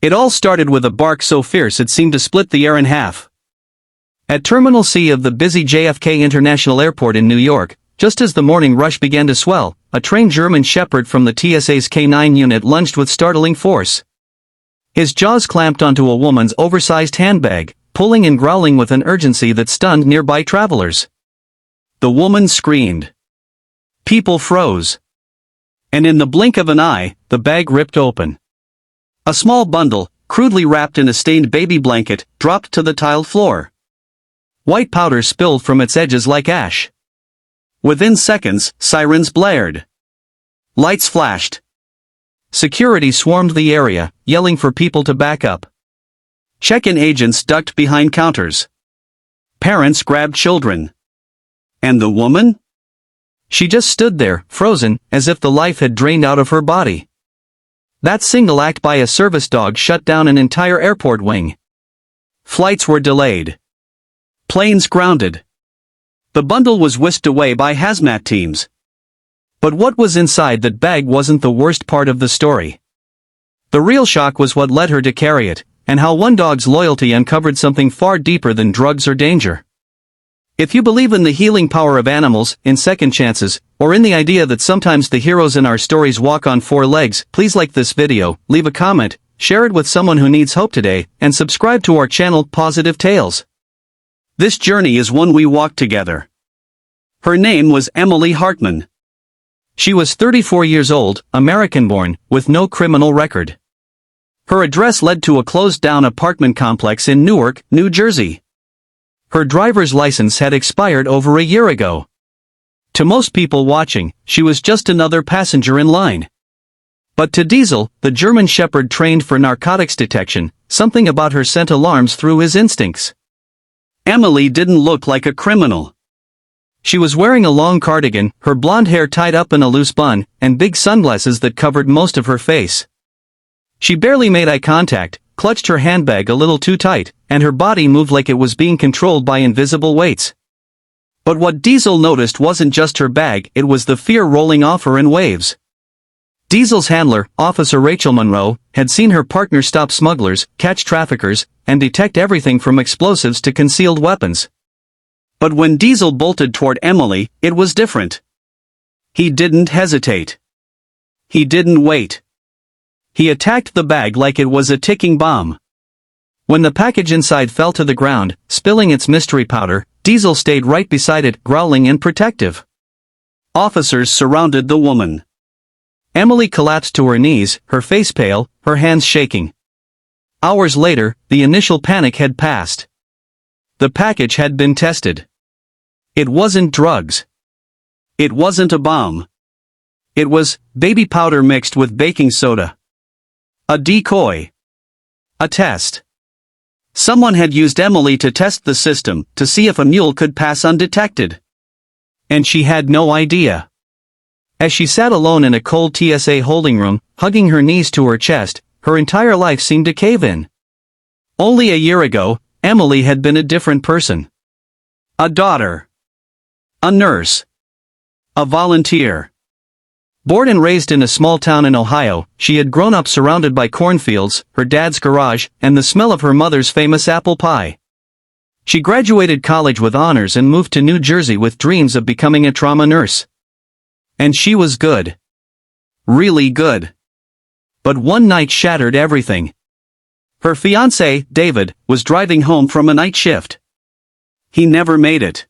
It all started with a bark so fierce it seemed to split the air in half. At Terminal C of the busy JFK International Airport in New York, just as the morning rush began to swell, a trained German Shepherd from the TSA's K9 unit lunged with startling force. His jaws clamped onto a woman's oversized handbag, pulling and growling with an urgency that stunned nearby travelers. The woman screamed. People froze. And in the blink of an eye, the bag ripped open. A small bundle, crudely wrapped in a stained baby blanket, dropped to the tiled floor. White powder spilled from its edges like ash. Within seconds, sirens blared. Lights flashed. Security swarmed the area, yelling for people to back up. Check-in agents ducked behind counters. Parents grabbed children. And the woman? She just stood there, frozen, as if the life had drained out of her body. That single act by a service dog shut down an entire airport wing. Flights were delayed. Planes grounded. The bundle was whisked away by hazmat teams. But what was inside that bag wasn't the worst part of the story. The real shock was what led her to carry it, and how one dog's loyalty uncovered something far deeper than drugs or danger. If you believe in the healing power of animals, in second chances, or in the idea that sometimes the heroes in our stories walk on four legs, please like this video, leave a comment, share it with someone who needs hope today, and subscribe to our channel Pawsitive Tales. This journey is one we walked together. Her name was Emily Hartman. She was 34 years old, American-born, with no criminal record. Her address led to a closed-down apartment complex in Newark, New Jersey. Her driver's license had expired over a year ago. To most people watching, she was just another passenger in line. But to Diesel, the German Shepherd trained for narcotics detection, something about her sent alarms through his instincts. Emily didn't look like a criminal. She was wearing a long cardigan, her blonde hair tied up in a loose bun, and big sunglasses that covered most of her face. She barely made eye contact, clutched her handbag a little too tight, and her body moved like it was being controlled by invisible weights. But what Diesel noticed wasn't just her bag, it was the fear rolling off her in waves. Diesel's handler, Officer Rachel Monroe, had seen her partner stop smugglers, catch traffickers, and detect everything from explosives to concealed weapons. But when Diesel bolted toward Emily, it was different. He didn't hesitate. He didn't wait. He attacked the bag like it was a ticking bomb. When the package inside fell to the ground, spilling its mystery powder, Diesel stayed right beside it, growling and protective. Officers surrounded the woman. Emily collapsed to her knees, her face pale, her hands shaking. Hours later, the initial panic had passed. The package had been tested. It wasn't drugs. It wasn't a bomb. It was baby powder mixed with baking soda. A decoy. A test. Someone had used Emily to test the system, to see if a mule could pass undetected. And she had no idea. As she sat alone in a cold TSA holding room, hugging her knees to her chest, her entire life seemed to cave in. Only a year ago, Emily had been a different person. A daughter. A nurse. A volunteer. Born and raised in a small town in Ohio, she had grown up surrounded by cornfields, her dad's garage, and the smell of her mother's famous apple pie. She graduated college with honors and moved to New Jersey with dreams of becoming a trauma nurse. And she was good. Really good. But one night shattered everything. Her fiancé, David, was driving home from a night shift. He never made it.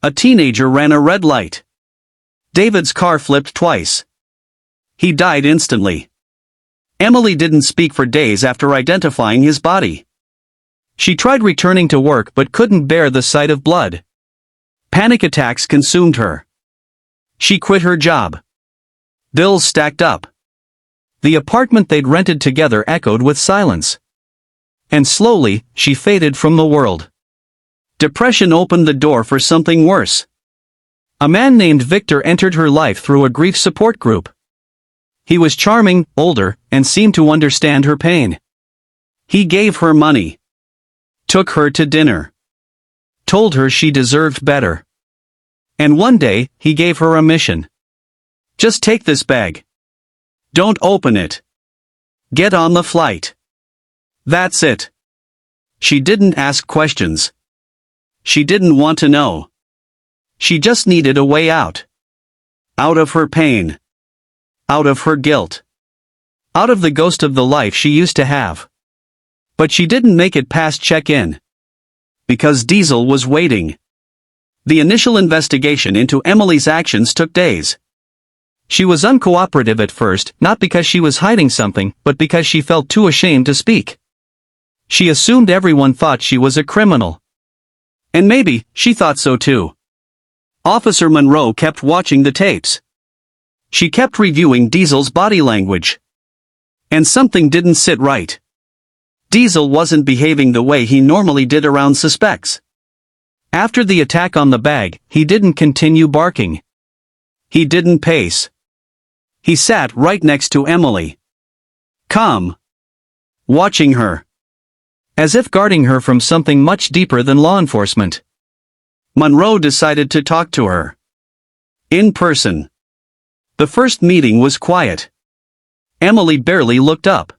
A teenager ran a red light. David's car flipped twice. He died instantly. Emily didn't speak for days after identifying his body. She tried returning to work but couldn't bear the sight of blood. Panic attacks consumed her. She quit her job. Bills stacked up. The apartment they'd rented together echoed with silence. And slowly, she faded from the world. Depression opened the door for something worse. A man named Victor entered her life through a grief support group. He was charming, older, and seemed to understand her pain. He gave her money. Took her to dinner. Told her she deserved better. And one day, he gave her a mission. Just take this bag. Don't open it. Get on the flight. That's it. She didn't ask questions. She didn't want to know. She just needed a way out. Out of her pain. Out of her guilt. Out of the ghost of the life she used to have. But she didn't make it past check-in. Because Diesel was waiting. The initial investigation into Emily's actions took days. She was uncooperative at first, not because she was hiding something, but because she felt too ashamed to speak. She assumed everyone thought she was a criminal. And maybe, she thought so too. Officer Monroe kept watching the tapes. She kept reviewing Diesel's body language. And something didn't sit right. Diesel wasn't behaving the way he normally did around suspects. After the attack on the bag, he didn't continue barking. He didn't pace. He sat right next to Emily. Calm. Watching her. As if guarding her from something much deeper than law enforcement. Monroe decided to talk to her. In person. The first meeting was quiet. Emily barely looked up.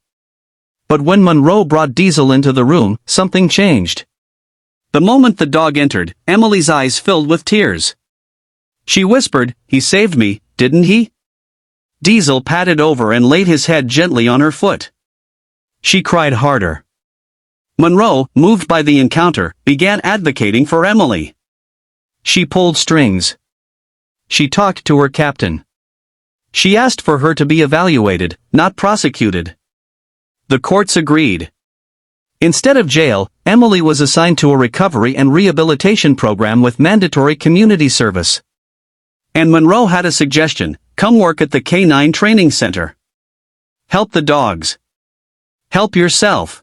But when Monroe brought Diesel into the room, something changed. The moment the dog entered, Emily's eyes filled with tears. She whispered, "He saved me, didn't he?" Diesel patted over and laid his head gently on her foot. She cried harder. Monroe, moved by the encounter, began advocating for Emily. She pulled strings. She talked to her captain. She asked for her to be evaluated, not prosecuted. The courts agreed. Instead of jail, Emily was assigned to a recovery and rehabilitation program with mandatory community service. And Monroe had a suggestion: come work at the K9 training center. Help the dogs. Help yourself.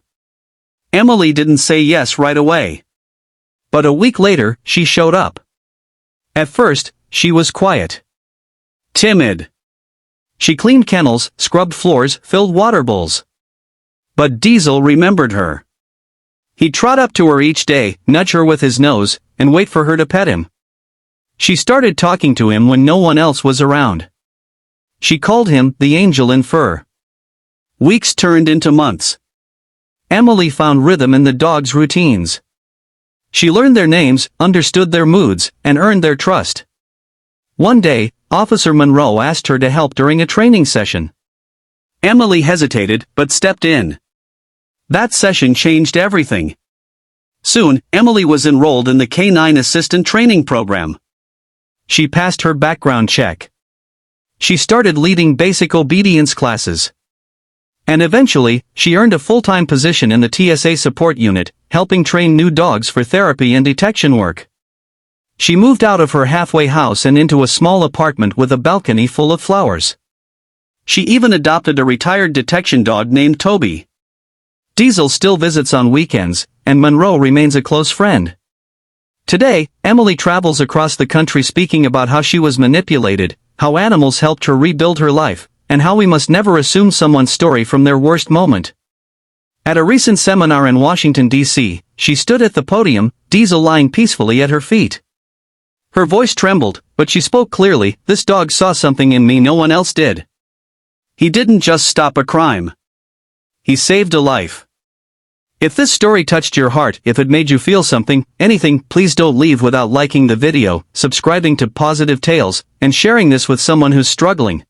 Emily didn't say yes right away. But a week later, she showed up. At first, she was quiet. Timid. She cleaned kennels, scrubbed floors, filled water bowls. But Diesel remembered her. He'd trot up to her each day, nudge her with his nose, and wait for her to pet him. She started talking to him when no one else was around. She called him the angel in fur. Weeks turned into months. Emily found rhythm in the dogs' routines. She learned their names, understood their moods, and earned their trust. One day, Officer Monroe asked her to help during a training session. Emily hesitated, but stepped in. That session changed everything. Soon, Emily was enrolled in the K9 Assistant Training Program. She passed her background check. She started leading basic obedience classes. And eventually, she earned a full-time position in the TSA support unit, helping train new dogs for therapy and detection work. She moved out of her halfway house and into a small apartment with a balcony full of flowers. She even adopted a retired detection dog named Toby. Diesel still visits on weekends, and Monroe remains a close friend. Today, Emily travels across the country speaking about how she was manipulated, how animals helped her rebuild her life, and how we must never assume someone's story from their worst moment. At a recent seminar in Washington, D.C., she stood at the podium, Diesel lying peacefully at her feet. Her voice trembled, but she spoke clearly. "This dog saw something in me no one else did. He didn't just stop a crime. He saved a life." If this story touched your heart, if it made you feel something, anything, please don't leave without liking the video, subscribing to Pawsitive Tales, and sharing this with someone who's struggling.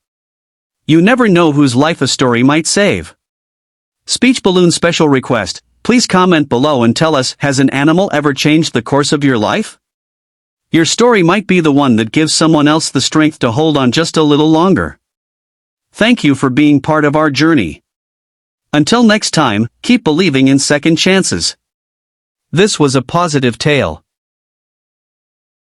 You never know whose life a story might save. Speech balloon special request: please comment below and tell us, has an animal ever changed the course of your life? Your story might be the one that gives someone else the strength to hold on just a little longer. Thank you for being part of our journey. Until next time, keep believing in second chances. This was a Pawsitive tale.